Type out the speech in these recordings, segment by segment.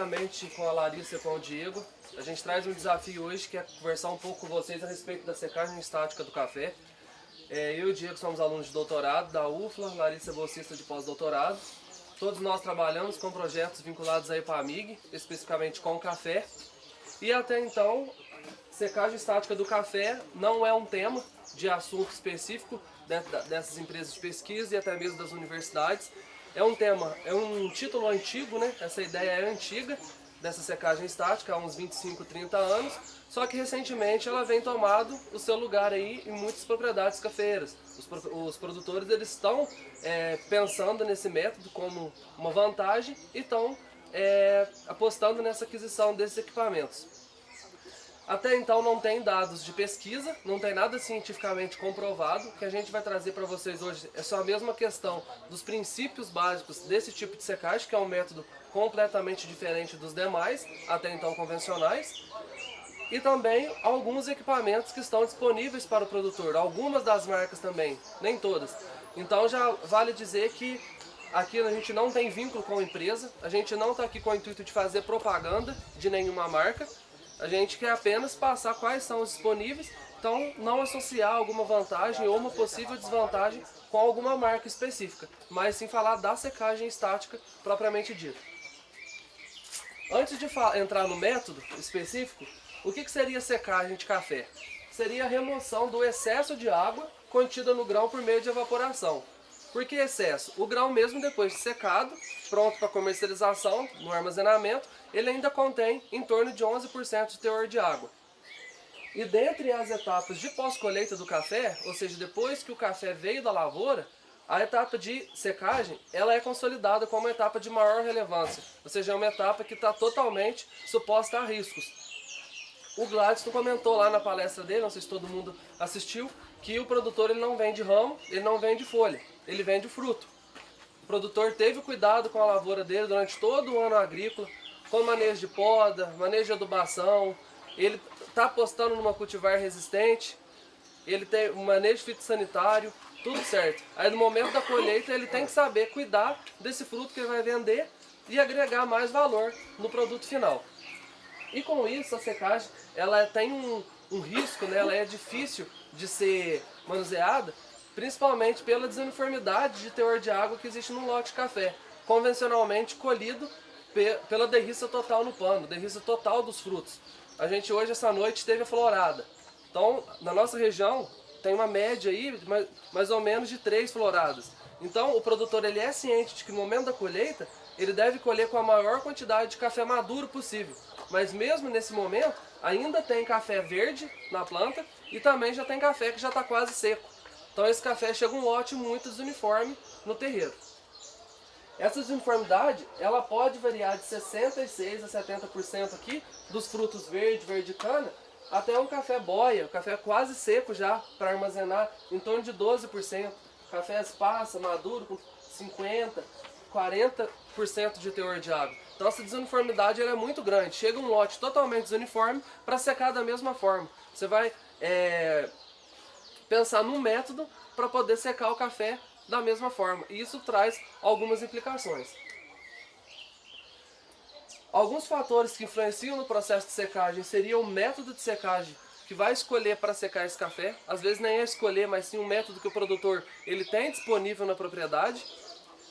juntamente com a Larissa e com o Diego, a gente traz um desafio hoje que é conversar um pouco com vocês a respeito da secagem estática do café. Eu e o Diego somos alunos de doutorado da UFLA, Larissa é bolsista de pós-doutorado. Todos nós trabalhamos com projetos vinculados à EPAMIG, especificamente com o café. E até então, secagem estática do café não é um tema de assunto específico dessas empresas de pesquisa e até mesmo das universidades. É um tema, é um título antigo, né? Essa ideia é antiga dessa secagem estática, há uns 25, 30 anos, só que recentemente ela vem tomando o seu lugar aí em muitas propriedades cafeeiras. Os produtores eles estão pensando nesse método como uma vantagem e estão apostando nessa aquisição desses equipamentos. Até então não tem dados de pesquisa, não tem nada cientificamente comprovado. O que a gente vai trazer para vocês hoje é só a mesma questão dos princípios básicos desse tipo de secagem, que é um método completamente diferente dos demais, até então convencionais. E também alguns equipamentos que estão disponíveis para o produtor, algumas das marcas também, nem todas. Então já vale dizer que aqui a gente não tem vínculo com a empresa, a gente não está aqui com o intuito de fazer propaganda de nenhuma marca. A gente quer apenas passar quais são os disponíveis, então não associar alguma vantagem ou uma possível desvantagem com alguma marca específica, mas sim falar da secagem estática propriamente dita. Antes de entrar no método específico, o que seria secagem de café? Seria a remoção do excesso de água contida no grão por meio de evaporação. Por que excesso? O grão mesmo depois de secado, pronto para comercialização, no armazenamento, ele ainda contém em torno de 11% de teor de água. E dentre as etapas de pós-colheita do café, ou seja, depois que o café veio da lavoura, a etapa de secagem ela é consolidada como uma etapa de maior relevância, ou seja, é uma etapa que está totalmente suposta a riscos. O Gladstone comentou lá na palestra dele, não sei se todo mundo assistiu, que o produtor ele não vende ramo, ele não vende folha, ele vende fruto. O produtor teve cuidado com a lavoura dele durante todo o ano agrícola, com manejo de poda, manejo de adubação, ele está apostando numa cultivar resistente, ele tem um manejo fitossanitário, tudo certo. Aí no momento da colheita ele tem que saber cuidar desse fruto que ele vai vender e agregar mais valor no produto final. E com isso a secagem ela tem um risco, né? Ela é difícil de ser manuseada, principalmente pela desuniformidade de teor de água que existe no lote de café, convencionalmente colhido pela derriça total no pano, derriça total dos frutos. A gente hoje, essa noite, teve a florada. Então, na nossa região, tem uma média aí, mais ou menos de 3 floradas. Então, o produtor ele é ciente de que no momento da colheita, ele deve colher com a maior quantidade de café maduro possível. Mas mesmo nesse momento, ainda tem café verde na planta e também já tem café que já está quase seco. Então esse café chega um lote muito desuniforme no terreiro. Essa desuniformidade ela pode variar de 66% a 70% aqui dos frutos verde cana, até um café boia, um café quase seco já para armazenar em torno de 12%. Cafés passa, maduro com 50%, 40% de teor de água. Então essa desuniformidade ela é muito grande. Chega um lote totalmente desuniforme para secar da mesma forma. Você vai pensar num método para poder secar o café da mesma forma. E isso traz algumas implicações. Alguns fatores que influenciam no processo de secagem seria o método de secagem que vai escolher para secar esse café. Às vezes nem é escolher, mas sim um método que o produtor ele tem disponível na propriedade.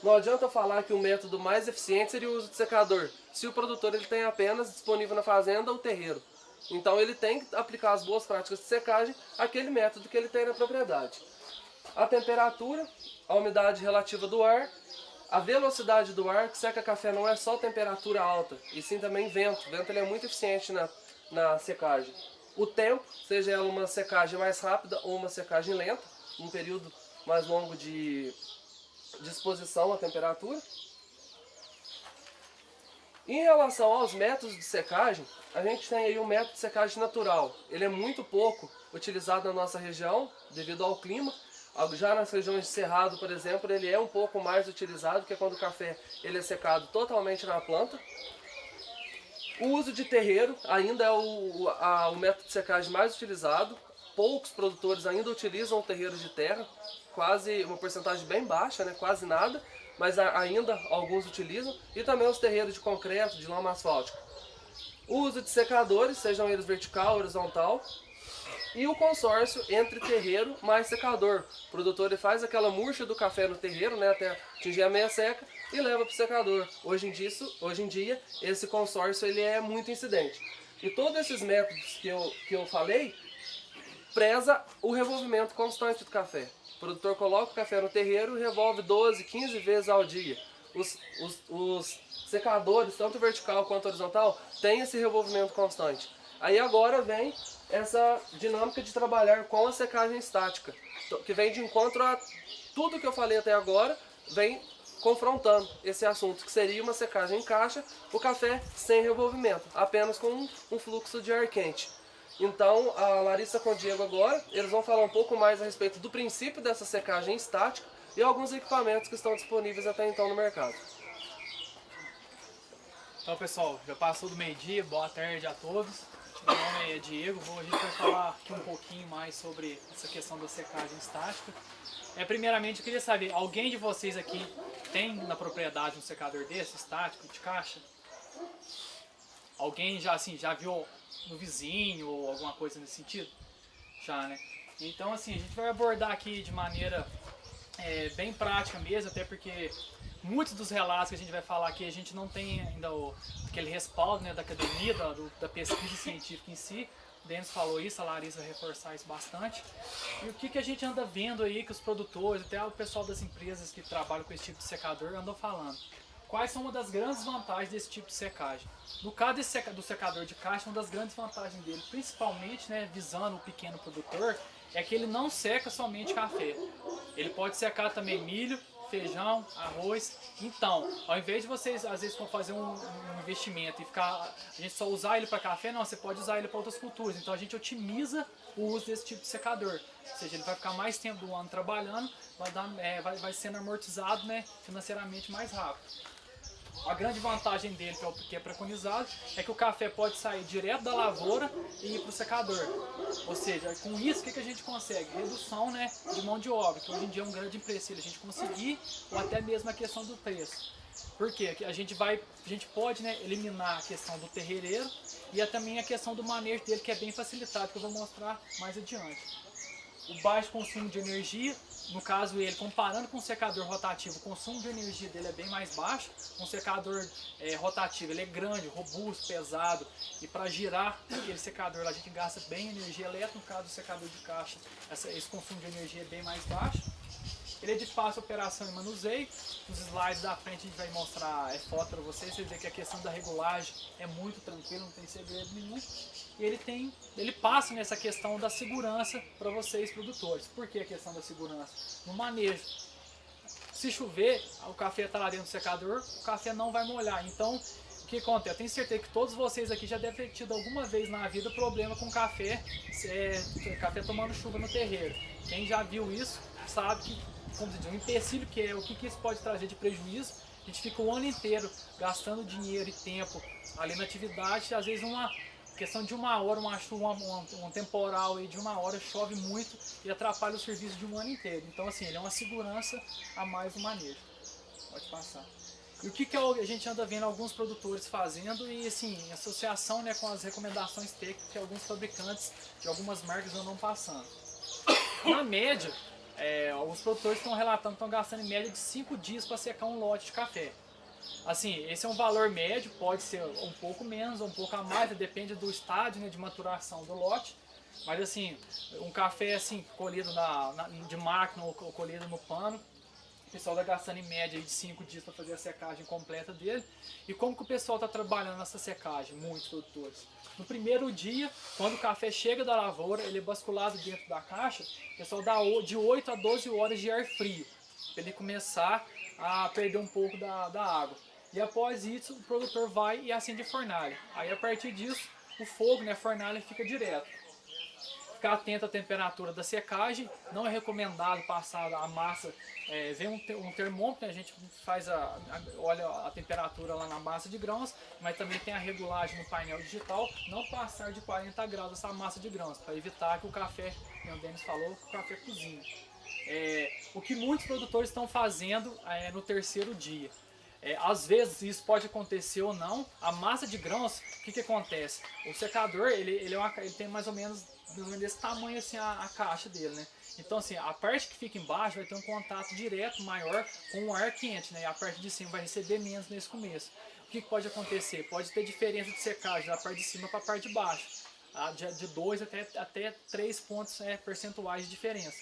Não adianta falar que o método mais eficiente seria o uso de secador, se o produtor ele tem apenas disponível na fazenda o terreiro. Então ele tem que aplicar as boas práticas de secagem àquele método que ele tem na propriedade. A temperatura, a umidade relativa do ar, a velocidade do ar, que seca café não é só temperatura alta, e sim também vento. O vento ele é muito eficiente na secagem. O tempo, seja ela uma secagem mais rápida ou uma secagem lenta, um período mais longo de exposição à temperatura. Em relação aos métodos de secagem, a gente tem aí o método de secagem natural. Ele é muito pouco utilizado na nossa região, devido ao clima. Já nas regiões de Cerrado, por exemplo, ele é um pouco mais utilizado, que é quando o café ele é secado totalmente na planta. O uso de terreiro ainda é o método de secagem mais utilizado. Poucos produtores ainda utilizam o terreiro de terra, quase uma porcentagem bem baixa, né? Quase nada. mas ainda alguns utilizam, e também os terreiros de concreto, de lama asfáltica. O uso de secadores, sejam eles vertical, horizontal, e o consórcio entre terreiro mais secador. O produtor ele faz aquela murcha do café no terreiro, né, até atingir a meia seca, e leva para o secador. Hoje em dia, esse consórcio ele é muito incidente. E todos esses métodos que eu falei, preza o revolvimento constante do café. O produtor coloca o café no terreiro e revolve 12, 15 vezes ao dia. Os secadores, tanto vertical quanto horizontal, têm esse revolvimento constante. Aí agora vem essa dinâmica de trabalhar com a secagem estática, que vem de encontro a tudo que eu falei até agora, vem confrontando esse assunto, que seria uma secagem em caixa, o café sem revolvimento, apenas com um fluxo de ar quente. Então, a Larissa com o Diego agora, eles vão falar um pouco mais a respeito do princípio dessa secagem estática e alguns equipamentos que estão disponíveis até então no mercado. Então, pessoal, já passou do meio-dia, boa tarde a todos. Meu nome é Diego, a gente vai falar aqui um pouquinho mais sobre essa questão da secagem estática. Primeiramente, eu queria saber, alguém de vocês aqui tem na propriedade um secador desse, estático, de caixa? Alguém já viu no vizinho ou alguma coisa nesse sentido? Já, né? Então, assim, a gente vai abordar aqui de maneira bem prática mesmo, até porque muitos dos relatos que a gente vai falar aqui, a gente não tem ainda aquele respaldo, né, da academia, da pesquisa científica em si. O Denis falou isso, a Larissa vai reforçar isso bastante. E o que a gente anda vendo aí, que os produtores, até o pessoal das empresas que trabalham com esse tipo de secador andam falando. Quais são uma das grandes vantagens desse tipo de secagem? No caso do secador de caixa, uma das grandes vantagens dele, principalmente, né, visando o pequeno produtor, é que ele não seca somente café. Ele pode secar também milho, feijão, arroz. Então, ao invés de vocês às vezes fazer um investimento e a gente só usar ele para café, não, você pode usar ele para outras culturas. Então a gente otimiza o uso desse tipo de secador. Ou seja, ele vai ficar mais tempo do ano trabalhando, vai sendo amortizado, né, financeiramente mais rápido. A grande vantagem dele, que é preconizado, é que o café pode sair direto da lavoura e ir para o secador. Ou seja, com isso, o que a gente consegue? Redução, né, de mão de obra, que hoje em dia é um grande empecilho a gente conseguir, ou até mesmo a questão do preço. Por quê? A gente pode, né, eliminar a questão do terreireiro e também a questão do manejo dele, que é bem facilitado, que eu vou mostrar mais adiante. O baixo consumo de energia, no caso ele, comparando com o secador rotativo, o consumo de energia dele é bem mais baixo. Um secador rotativo, ele é grande, robusto, pesado, e para girar aquele secador a gente gasta bem energia elétrica. No caso do secador de caixa, esse consumo de energia é bem mais baixo. Ele é de fácil operação e manuseio. Nos slides da frente a gente vai mostrar foto para vocês vê que a questão da regulagem é muito tranquila, não tem segredo nenhum. E ele passa nessa questão da segurança para vocês produtores. Por que a questão da segurança? No manejo. Se chover, o café está lá dentro do secador, o café não vai molhar. Então, o que acontece? Eu tenho certeza que todos vocês aqui já devem ter tido alguma vez na vida problema com café tomando chuva no terreiro. Quem já viu isso sabe que, como dizer, um empecilho que é o que isso pode trazer de prejuízo. A gente fica o ano inteiro gastando dinheiro e tempo ali na atividade, às vezes questão de uma hora, uma chuva, um temporal aí de uma hora chove muito e atrapalha o serviço de um ano inteiro. Então, assim, ele é uma segurança a mais no manejo. Pode passar. E o que a gente anda vendo alguns produtores fazendo e, assim, em associação, né, com as recomendações técnicas que alguns fabricantes de algumas marcas andam passando. Na média, os produtores estão relatando que estão gastando em média de 5 dias para secar um lote de café. Assim, esse é um valor médio, pode ser um pouco menos ou um pouco a mais, depende do estágio, né, de maturação do lote. Mas assim, um café assim, colhido de máquina ou colhido no pano, o pessoal está gastando em média de 5 dias para fazer a secagem completa dele. E como que o pessoal está trabalhando nessa secagem? Muitos produtores. No primeiro dia, quando o café chega da lavoura, ele é basculado dentro da caixa, o pessoal dá de 8 a 12 horas de ar frio, para ele começar a perder um pouco da água. E após isso, o produtor vai e acende a fornalha. Aí a partir disso, o fogo, né, a fornalha fica direto. Ficar atento à temperatura da secagem, não é recomendado passar a massa, vem um termômetro, a gente olha a temperatura lá na massa de grãos, mas também tem a regulagem no painel digital, não passar de 40 graus essa massa de grãos, para evitar que o café, como o Denis falou, que o café cozinhe. o que muitos produtores estão fazendo no terceiro dia. Às vezes isso pode acontecer ou não. A massa de grãos, o que acontece? O secador ele tem mais ou menos desse tamanho assim a caixa dele, né? Então assim, a parte que fica embaixo vai ter um contato direto maior com o ar quente, né? E a parte de cima vai receber menos nesse começo. O que pode acontecer? Pode ter diferença de secagem da parte de cima para a parte de baixo, de 2 até 3 pontos percentuais de diferença.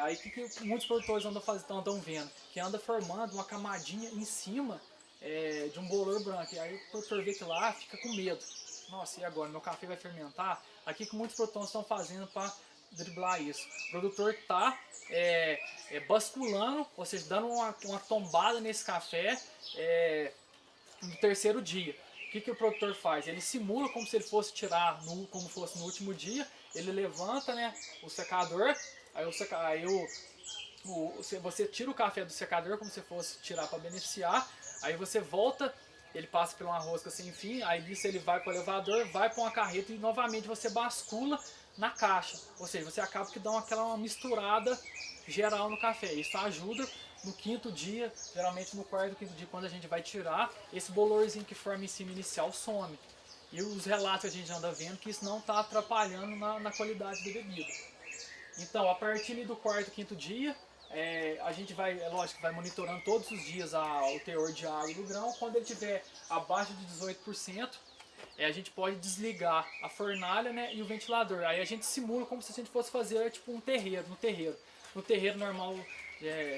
Aí o que muitos produtores andam vendo? Que anda formando uma camadinha em cima de um bolor branco. E aí o produtor vê que lá fica com medo. Nossa, e agora? Meu café vai fermentar? Aqui que muitos produtores estão fazendo para driblar isso. O produtor está basculando, ou seja, dando uma tombada nesse café no terceiro dia. O que o produtor faz? Ele simula como se ele fosse tirar como fosse no último dia. Ele levanta, né, o secador. Aí você tira o café do secador como se fosse tirar para beneficiar. Aí você volta, ele passa por uma rosca sem fim. Aí disso ele vai para o elevador, vai para uma carreta e novamente você bascula na caixa. Ou seja, você acaba que dá uma misturada geral no café. Isso ajuda no quinto dia, geralmente no quarto ou quinto dia, quando a gente vai tirar, esse bolorzinho que forma em cima inicial some. E os relatos que a gente anda vendo que isso não está atrapalhando na qualidade da bebida. Então, a partir do quarto, quinto dia, a gente vai, lógico, vai monitorando todos os dias o teor de água do grão. Quando ele estiver abaixo de 18%, a gente pode desligar a fornalha, né, e o ventilador. Aí a gente simula como se a gente fosse fazer tipo um terreiro, no terreiro. No terreiro normal,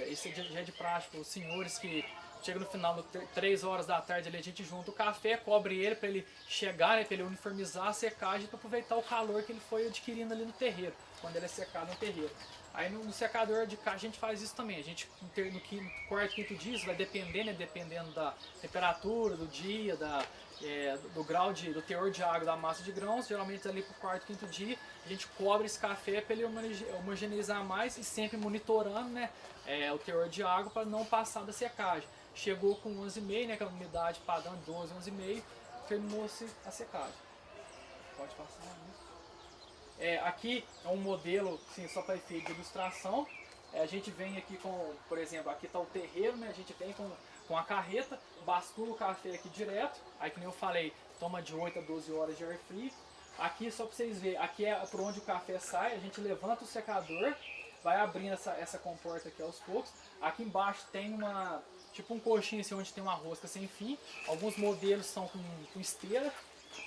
isso já é de prática, os senhores que chegam no final, 3 horas da tarde, ali, a gente junta o café, cobre ele para ele chegar, né, para ele uniformizar a secagem, para aproveitar o calor que ele foi adquirindo ali no terreiro, quando ele é secado no terreiro. Aí no secador de caixa a gente faz isso também. A gente no quarto, quinto dia, isso vai depender, né, dependendo da temperatura, do dia, do grau do teor de água da massa de grãos. Geralmente ali pro quarto, quinto dia, a gente cobre esse café para ele homogeneizar mais e sempre monitorando, né, o teor de água para não passar da secagem. Chegou com 11,5, né, que é a umidade padrão de 12, 11,5, terminou-se a secagem. Pode passar, né? Aqui é um modelo, assim, só para efeito de ilustração. A gente vem aqui com, por exemplo, aqui está o terreiro, né? A gente vem com a carreta, bascula o café aqui direto. Aí, que nem eu falei, toma de 8 a 12 horas de ar frio. Aqui, só para vocês verem, aqui é por onde o café sai. A gente levanta o secador, vai abrindo essa comporta aqui aos poucos. Aqui embaixo tem tipo um coxinho assim, onde tem uma rosca sem fim. Alguns modelos são com esteira.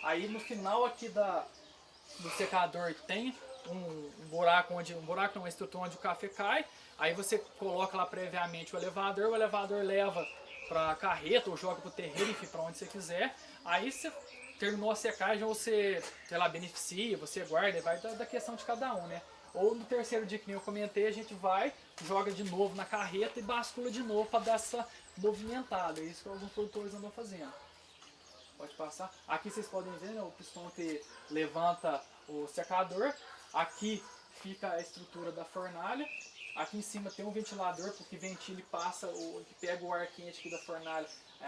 Aí no final aqui do secador tem um buraco uma estrutura onde o café cai. Aí você coloca lá previamente o elevador leva para a carreta ou joga para o terreiro, enfim, para onde você quiser. Aí você terminou a secagem, ou você, sei lá, beneficia, você guarda, vai da questão de cada um, né? Ou no terceiro dia, que nem eu comentei, a gente vai, joga de novo na carreta e bascula de novo para dar essa movimentada. É isso que alguns produtores andam fazendo. Pode passar. Aqui vocês podem ver, né, o pistão que levanta o secador. Aqui fica a estrutura da fornalha. Aqui em cima tem um ventilador, porque ventila e passa, que pega o ar quente aqui da fornalha.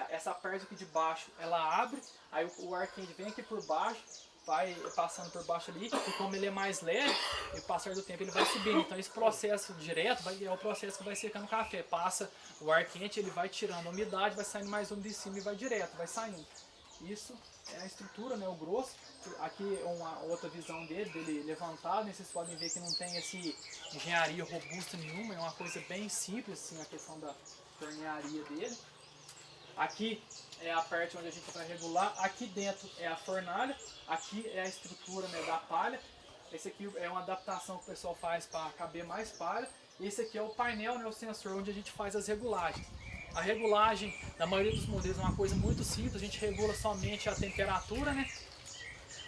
Essa parte aqui de baixo, ela abre, aí o ar quente vem aqui por baixo, vai passando por baixo ali, e como ele é mais leve, e com o passar do tempo ele vai subindo. Então esse processo direto é o processo que vai secando o café. Passa o ar quente, ele vai tirando a umidade, vai saindo mais úmido de cima e vai direto, vai saindo. Isso é a estrutura, né, o grosso. Aqui uma outra visão dele levantado, né, vocês podem ver que não tem engenharia robusta nenhuma, é uma coisa bem simples assim, a questão da tornearia dele. Aqui é a parte onde a gente vai regular, aqui dentro é a fornalha, aqui é a estrutura, né, da palha. Esse aqui é uma adaptação que o pessoal faz para caber mais palha. Esse aqui é o painel, né, o sensor, onde a gente faz as regulagens. A regulagem, na maioria dos modelos, é uma coisa muito simples, a gente regula somente a temperatura, né,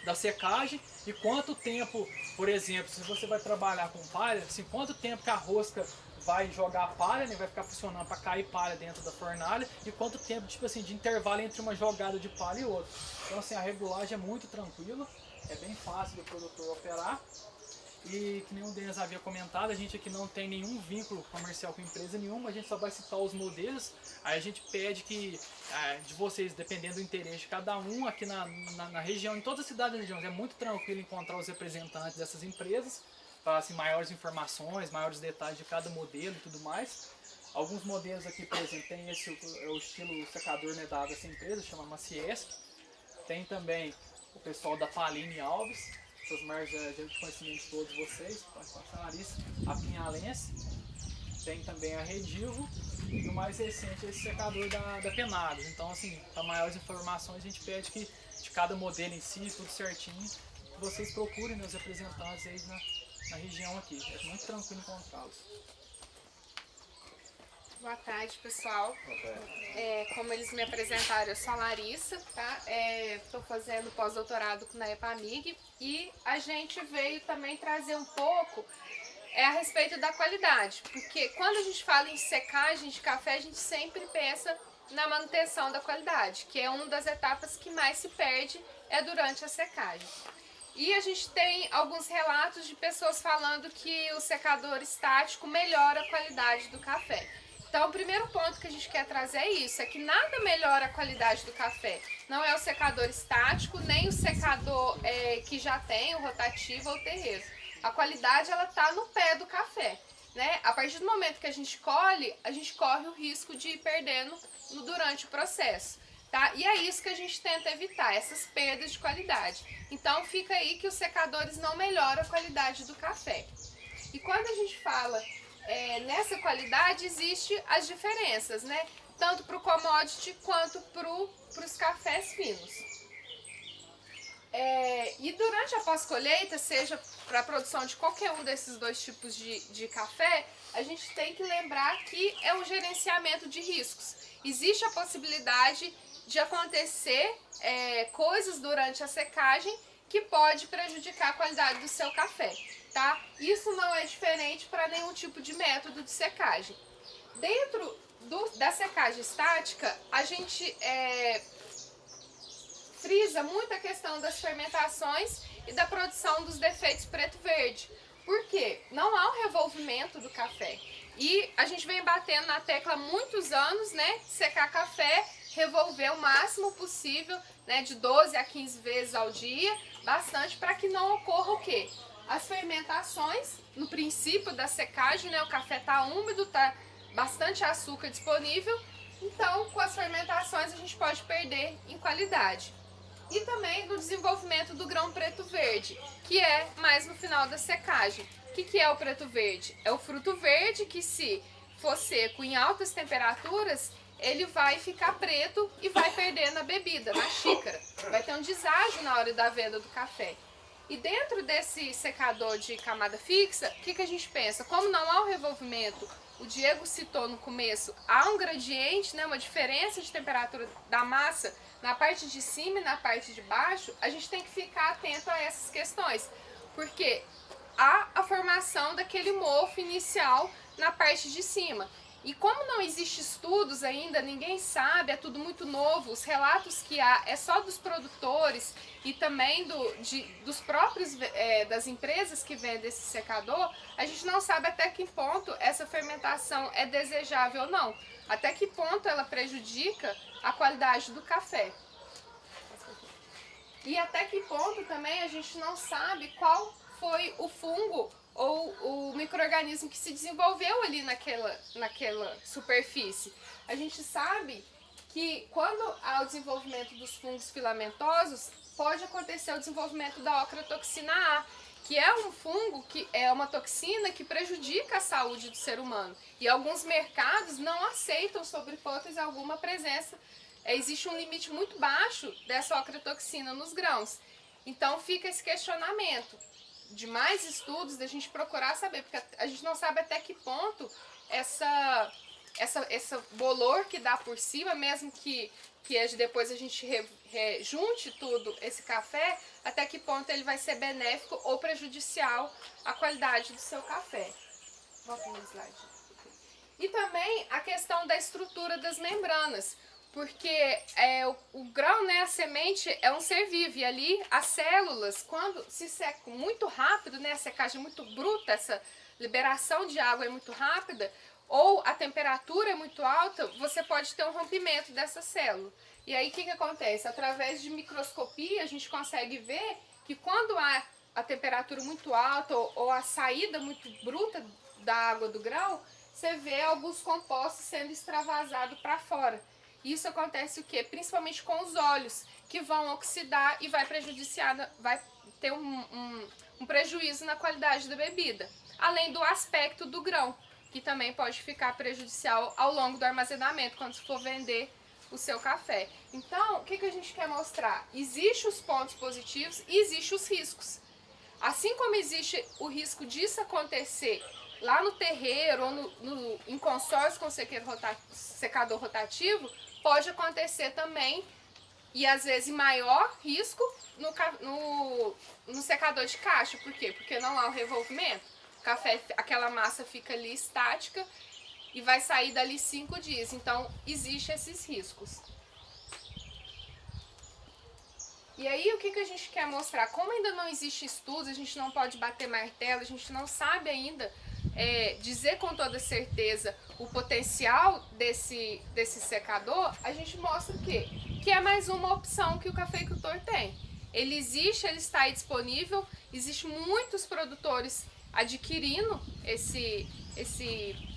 da secagem e quanto tempo, por exemplo, se você vai trabalhar com palha, assim, quanto tempo que a rosca vai jogar palha, né, vai ficar funcionando para cair palha dentro da fornalha e quanto tempo, tipo assim, de intervalo entre uma jogada de palha e outra. Então assim, a regulagem é muito tranquila, é bem fácil do produtor operar. E que nem o Denis havia comentado, a gente aqui não tem nenhum vínculo comercial com empresa nenhuma, a gente só vai citar os modelos. Aí a gente pede que, de vocês, dependendo do interesse de cada um, aqui na região, em todas as cidades da região, é muito tranquilo encontrar os representantes dessas empresas assim, maiores informações, maiores detalhes de cada modelo e tudo mais. Alguns modelos aqui, por exemplo, tem esse o estilo secador, né, da dessa empresa, chama Maciesc. Tem também o pessoal da Paline Alves, essas marcas de conhecimento de todos vocês, pode passar a Larissa, a Pinhalense. Tem também a Redivo e o mais recente é esse secador da Penados. Então, assim, para maiores informações, a gente pede que de cada modelo em si, tudo certinho, que vocês procurem, né, os representantes aí na região aqui. É muito tranquilo encontrá-los. Boa tarde, pessoal. Como eles me apresentaram, eu sou a Larissa, tá? Estou fazendo pós-doutorado na EPAMIG e a gente veio também trazer um pouco a respeito da qualidade, porque quando a gente fala em secagem de café, a gente sempre pensa na manutenção da qualidade, que é uma das etapas que mais se perde durante a secagem. E a gente tem alguns relatos de pessoas falando que o secador estático melhora a qualidade do café. Então, o primeiro ponto que a gente quer trazer é isso, é que nada melhora a qualidade do café. Não é o secador estático, nem o secador que já tem, o rotativo ou o terreiro. A qualidade, ela está no pé do café, né? A partir do momento que a gente colhe, a gente corre o risco de ir perdendo durante o processo, tá? E é isso que a gente tenta evitar, essas perdas de qualidade. Então, fica aí que os secadores não melhoram a qualidade do café. E quando a gente fala nessa qualidade, existem as diferenças, né? Tanto para o commodity quanto para os cafés finos. E durante a pós-colheita, seja para a produção de qualquer um desses dois tipos de café, a gente tem que lembrar que é um gerenciamento de riscos. Existe a possibilidade de acontecer coisas durante a secagem que pode prejudicar a qualidade do seu café, tá? Isso não é diferente para nenhum tipo de método de secagem. Dentro da secagem estática, a gente frisa muito a questão das fermentações e da produção dos defeitos preto-verde. Por quê? Não há um revolvimento do café. E a gente vem batendo na tecla há muitos anos, né? Secar café, revolver o máximo possível, né? De 12 a 15 vezes ao dia, bastante para que não ocorra o quê? As fermentações, no princípio da secagem, né? O café está úmido, está bastante açúcar disponível. Então, com as fermentações, a gente pode perder em qualidade. E também do desenvolvimento do grão preto-verde, que é mais no final da secagem. O que é o preto-verde? É o fruto verde que, se for seco em altas temperaturas, ele vai ficar preto e vai perder na bebida, na xícara. Vai ter um deságio na hora da venda do café. E dentro desse secador de camada fixa, o que a gente pensa? Como não há um revolvimento, o Diego citou no começo, há um gradiente, né, uma diferença de temperatura da massa na parte de cima e na parte de baixo, a gente tem que ficar atento a essas questões, porque há a formação daquele mofo inicial na parte de cima. E como não existe estudos ainda, ninguém sabe, é tudo muito novo, os relatos que há é só dos produtores e também dos próprios das empresas que vendem esse secador, a gente não sabe até que ponto essa fermentação é desejável ou não, até que ponto ela prejudica a qualidade do café. E até que ponto também a gente não sabe qual foi o fungo ou o micro-organismo que se desenvolveu ali naquela superfície. A gente sabe que quando há o desenvolvimento dos fungos filamentosos, pode acontecer o desenvolvimento da ocratoxina A, que é um fungo, que é uma toxina que prejudica a saúde do ser humano. E alguns mercados não aceitam, sob hipótese alguma, a presença. Existe um limite muito baixo dessa ocratoxina nos grãos. Então fica esse questionamento de mais estudos, da gente procurar saber, porque a gente não sabe até que ponto essa bolor que dá por cima, mesmo que depois a gente junte tudo, esse café, até que ponto ele vai ser benéfico ou prejudicial à qualidade do seu café. Volta no slide. E também a questão da estrutura das membranas, porque o grão, né, a semente é um ser vivo, e ali as células, quando se secam muito rápido, né, a secagem é muito bruta, essa liberação de água é muito rápida, ou a temperatura é muito alta, você pode ter um rompimento dessa célula. E aí o que acontece? Através de microscopia a gente consegue ver que quando há a temperatura muito alta ou a saída muito bruta da água do grão, você vê alguns compostos sendo extravasados para fora. Isso acontece o quê? Principalmente com os óleos, que vão oxidar e vai prejudiciar, vai ter um prejuízo na qualidade da bebida. Além do aspecto do grão, que também pode ficar prejudicial ao longo do armazenamento, quando você for vender o seu café. Então, o que a gente quer mostrar? Existem os pontos positivos e existem os riscos. Assim como existe o risco disso acontecer lá no terreiro ou em consórcio com secador rotativo, pode acontecer também, e às vezes maior risco, no secador de caixa. Por quê? Porque não há o revolvimento. O café, aquela massa fica ali estática e vai sair dali 5 dias. Então, existem esses riscos. E aí, o que a gente quer mostrar? Como ainda não existe estudos, a gente não pode bater martelo, a gente não sabe ainda dizer com toda certeza o potencial desse secador, a gente mostra o quê? Que é mais uma opção que o cafeicultor tem. Ele existe, ele está aí disponível, existem muitos produtores adquirindo esse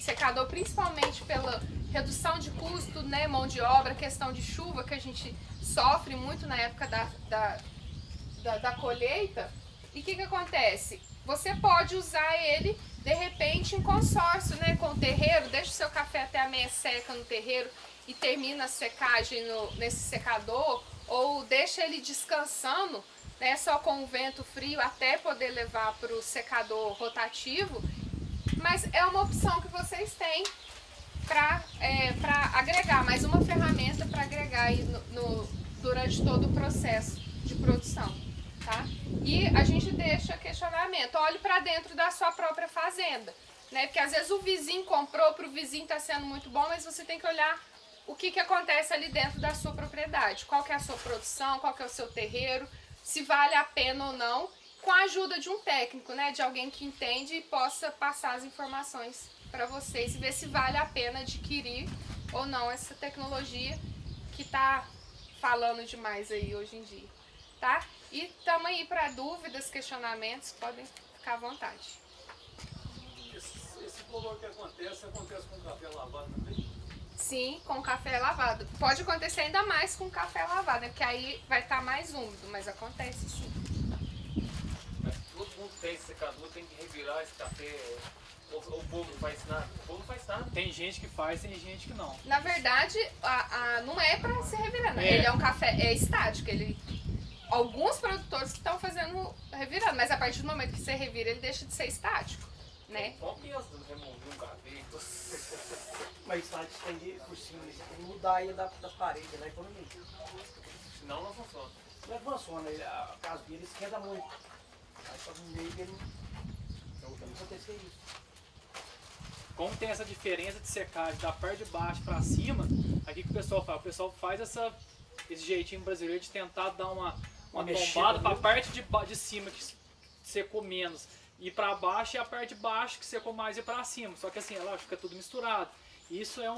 secador, principalmente pela redução de custo, né, mão de obra, questão de chuva, que a gente sofre muito na época da colheita. E o que acontece? Você pode usar ele, de repente, em consórcio, né, com o terreiro, deixa o seu café até a meia seca no terreiro e termina a secagem nesse secador, ou deixa ele descansando, né, só com o vento frio até poder levar para o secador rotativo. Mas é uma opção que vocês têm para agregar, mais uma ferramenta para agregar aí durante todo o processo de produção, tá? E a gente deixa questionamento, olhe para dentro da sua própria fazenda, né? Porque às vezes o vizinho comprou, para o vizinho está sendo muito bom, mas você tem que olhar o que acontece ali dentro da sua propriedade, qual que é a sua produção, qual que é o seu terreiro, se vale a pena ou não, com a ajuda de um técnico, né? De alguém que entende e possa passar as informações para vocês e ver se vale a pena adquirir ou não essa tecnologia que está falando demais aí hoje em dia, tá? E estamos aí para dúvidas, questionamentos, podem ficar à vontade. Esse problema que acontece com café lavado também? Sim, com café lavado. Pode acontecer ainda mais com café lavado, né? Porque aí vai estar mais úmido, mas acontece sim. Mas todo mundo tem esse secador, tem que revirar esse café. O povo não faz nada. O povo não faz nada. Tem gente que faz, tem gente que não. Na verdade, não é para se revirar, né? Ele é um café estático. Alguns produtores que estão fazendo revirando, mas a partir do momento que você revira, ele deixa de ser estático, né? Só pensa em remover um café. Mas isso vai estender por cima, você tem que mudar aí das paredes, da economia. Senão não funciona. Não é que funciona, a casa dele esquenta muito. Aí só no meio dele não acontecer isso. Como tem essa diferença de secagem da parte de baixo para cima, aqui que o pessoal faz? O pessoal faz esse jeitinho brasileiro de tentar dar uma tombada para a parte de cima que secou menos e para baixo, e a parte de baixo que secou mais e para cima. Só que assim, ela fica tudo misturado. Isso é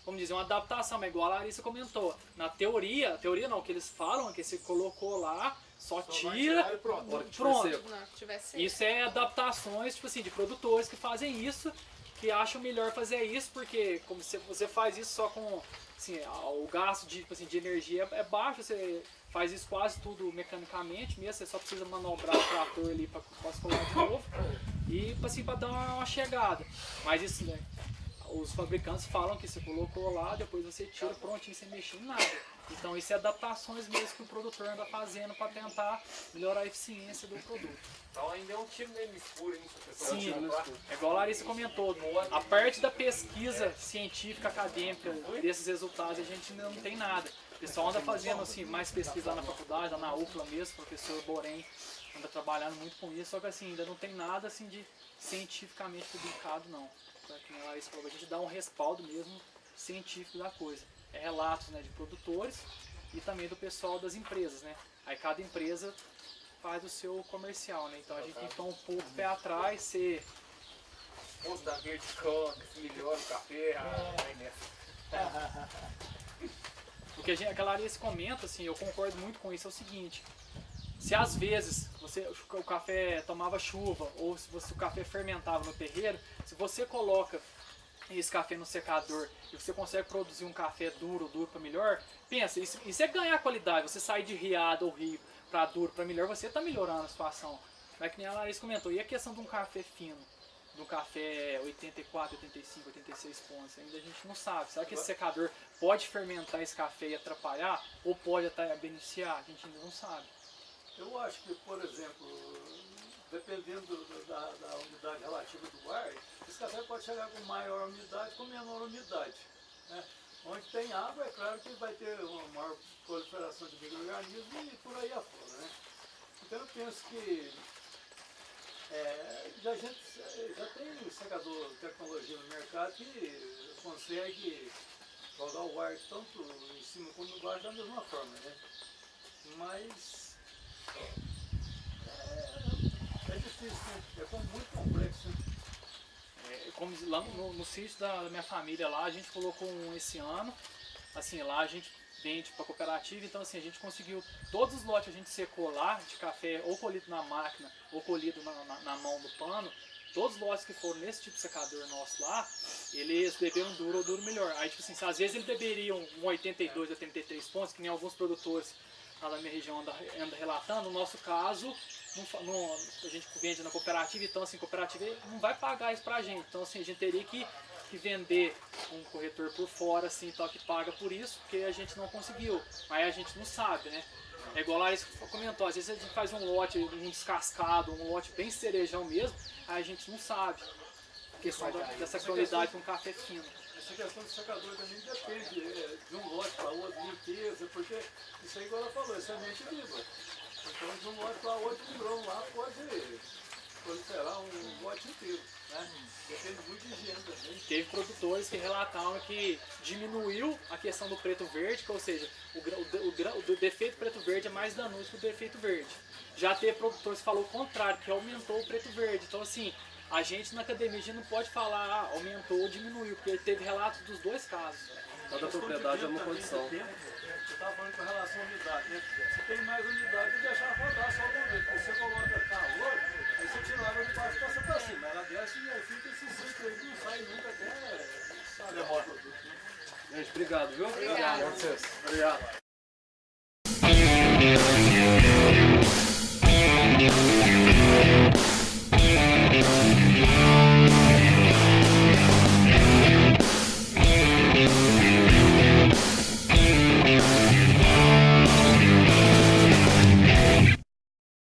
vamos dizer, uma adaptação, mas igual a Larissa comentou. Na teoria não, que eles falam que você colocou lá, só tira e pronto. pronto. Não, que tiver seco. Isso é adaptações, tipo assim, de produtores que fazem isso, que acham melhor fazer isso, porque como você faz isso só com, assim, o gasto de, tipo assim, de energia é baixo, você faz isso quase tudo mecanicamente mesmo, você só precisa manobrar o trator ali para colar de novo e assim, para dar uma chegada. Mas isso, né, os fabricantes falam que você colocou lá, depois você tira prontinho, sem mexer em nada. Então isso é adaptações mesmo que o produtor anda fazendo para tentar melhorar a eficiência do produto. Então ainda é um tiro meio escuro, hein? Sim, é igual a Larissa comentou, a parte da pesquisa científica, acadêmica desses resultados a gente ainda não tem nada. O pessoal anda fazendo assim, mais pesquisa lá na faculdade, lá na UFLA mesmo, o professor Borém anda trabalhando muito com isso, só que assim, ainda não tem nada assim de cientificamente publicado não. Então, como a Larissa falou, a gente dá um respaldo mesmo científico da coisa. É relatos, né, de produtores e também do pessoal das empresas, né? Aí cada empresa faz o seu comercial, né? Então a gente tem que tomar um pouco o pé atrás, ser... Os da verde cana, que melhora o café, aí nessa. O que a Larissa comenta, assim, eu concordo muito com isso, é o seguinte, Se às vezes o café tomava chuva ou se o café fermentava no terreiro, se você coloca esse café no secador e você consegue produzir um café duro para melhor, pensa, isso é ganhar qualidade, você sair de riado ou rio para duro para melhor, você está melhorando a situação. Não é que nem a Larissa comentou, e a questão de um café fino, de um café 84, 85, 86 pontos, ainda a gente não sabe. Será que esse secador pode fermentar esse café e atrapalhar ou pode até beneficiar? A gente ainda não sabe. Eu acho que, por exemplo, dependendo da umidade relativa do ar, esse café pode chegar com maior umidade, com menor umidade. Né? Onde tem água, é claro que vai ter uma maior proliferação de micro-organismos e por aí afora. Né? Então eu penso que já tem secador de tecnologia no mercado que consegue jogar o ar tanto em cima como embaixo da mesma forma. Né? Mas é difícil, né? É muito complexo. Como lá no sítio da minha família lá, a gente colocou um esse ano, assim, lá a gente vende para cooperativa, então assim, a gente conseguiu, todos os lotes a gente secou lá, de café ou colhido na máquina ou colhido na mão do pano, todos os lotes que foram nesse tipo de secador nosso lá, eles beberam duro ou duro melhor. Aí tipo assim, às vezes eles beberiam um 82, 83 pontos, que nem alguns produtores lá da minha região anda relatando, no nosso caso, a gente vende na cooperativa, então assim, a cooperativa não vai pagar isso pra gente, então assim, a gente teria que vender um corretor por fora, assim, tal, que paga por isso, porque a gente não conseguiu, mas a gente não sabe, né? É igual lá, isso comentou, às vezes a gente faz um lote, um descascado, um lote bem cerejão mesmo, aí a gente não sabe, a questão dessa qualidade de um café fino. Essa questão do secador também depende de um lote para outro, limpeza, porque isso aí, igual ela falou, é semente viva. Então, de um lote para outro, um grão lá pode proliferar um lote inteiro. Né? Depende muito de higiene também. Teve produtores que relataram que diminuiu a questão do preto verde, ou seja, o defeito preto verde é mais danoso que o defeito verde. Já teve produtores que falou o contrário, que aumentou o preto verde. Então, assim, a gente na academia a gente não pode falar aumentou ou diminuiu, porque teve relatos dos dois casos. Cada propriedade é uma condição. Você estava falando com relação à umidade, né? Se tem mais umidade, deixar rodar só uma vez. Porque você coloca calor, aí você tira a água de baixo e passa para cima. Ela desce e aí fica esse ciclo aí, não sai nunca até demora. Gente, obrigado, viu? Obrigada. Com vocês. Obrigado.